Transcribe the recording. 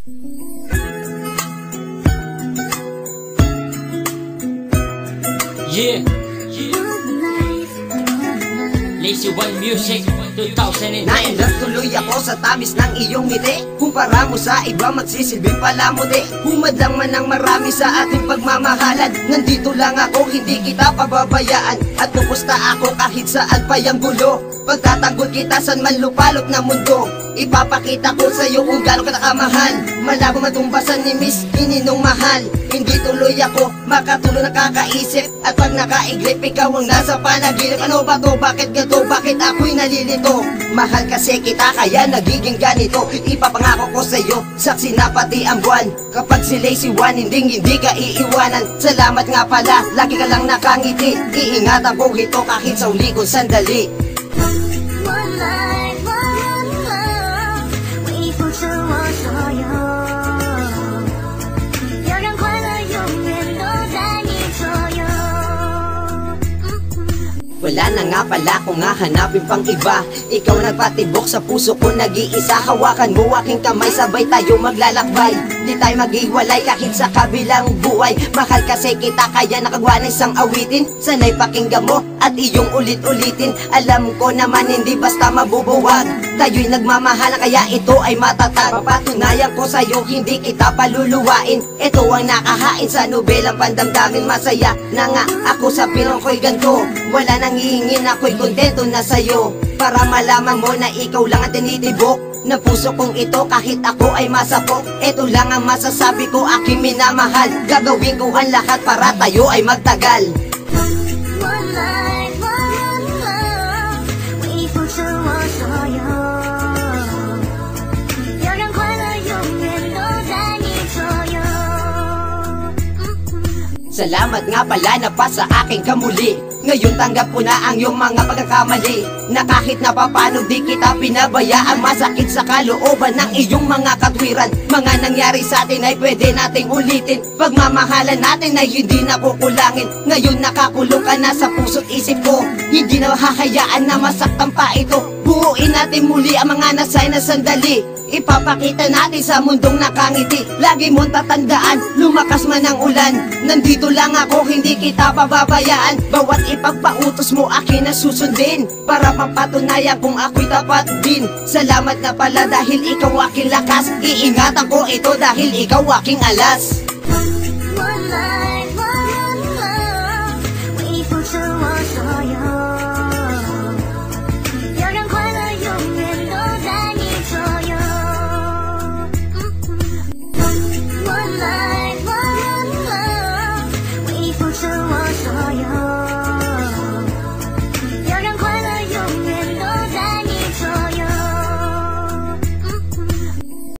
Yeah, Lazy One Music 2009. Nainlove tuloy ako sa tamis ng iyong ngiti. Kumpara mo sa iba magsisilbing palamuti. Humadlang man ng marami sa ating pagmamahalan. Nandito lang ako, hindi kita pababayaan. At pupusta ako kahit saan pa yung gulo. Pagtatanggol kita sa manlupalot na mundo. Ipapakita ko sa'yo kung gaano ka nakamahal. Malabo matumbasan ni Miss Kininong mahal. Hindi tuloy ako makatuloy nakakaisip. At pag nakaiglip, ikaw ang nasa panaginip. Ano ba to? Bakit gato? Bakit ako'y nalilito? Mahal kasi kita kaya nagiging ganito. Ipapangako ko sa'yo, saksi na pati ang buwan. Kapag si Lazy One, hindi ka iiwanan. Salamat nga pala, lagi ka lang nakangiti. Iingatan ko ito kahit sa uli kong sandali. Wala na nga pala kung nga hanapin pang iba. Ikaw nagpatibok sa puso ko nag-iisa. Hawakan mo aking kamay, sabay tayo maglalakbay. Di tayo maghiwalay kahit sa kabilang buhay. Mahal kasi kita kaya nakagawa ng isang awitin. Sana'y pakinggan mo at iyong ulit-ulitin. Alam ko naman hindi basta mabubuwag. Tayo'y nagmamahalan kaya ito ay matatag. Papatunayan ko sa'yo hindi kita paluluwain. Ito ang nakahain sa nobelang pandamdamin. Masaya na nga ako sa pinong ko'y ganto. Wala nang hihingin, ako'y kontento na sa'yo. Para malaman mo na ikaw lang ang tinitibok na puso kong ito kahit ako ay masapok. Ito lang ang masasabi ko, aking minamahal. Gagawin ko ang lahat para tayo ay magtagal. Salamat nga pala na pa sa aking kamuli. Ngayon tanggap ko na ang iyong mga pagkakamali. Na kahit na papano di kita pinabayaan. Masakit sa kalooban ng iyong mga katwiran. Mga nangyari sa atin ay pwede nating ulitin. Pagmamahalan natin ay hindi na kukulangin. Ngayon nakakulong ka na sa puso't isip ko. Hindi na hahayaan na masaktan pa ito. Buuin natin muli ang mga nasay na sandali. Ipapakita natin sa mundong nakangiti. Lagi mong tatandaan, lumakas man ang ulan. Nandito lang ako, hindi kita pababayaan. Bawat ipagpautos mo akin na susundin. Para mapatunayan kung ako'y tapat din. Salamat na pala dahil ikaw aking lakas. Iingatan ko ito dahil ikaw aking alas.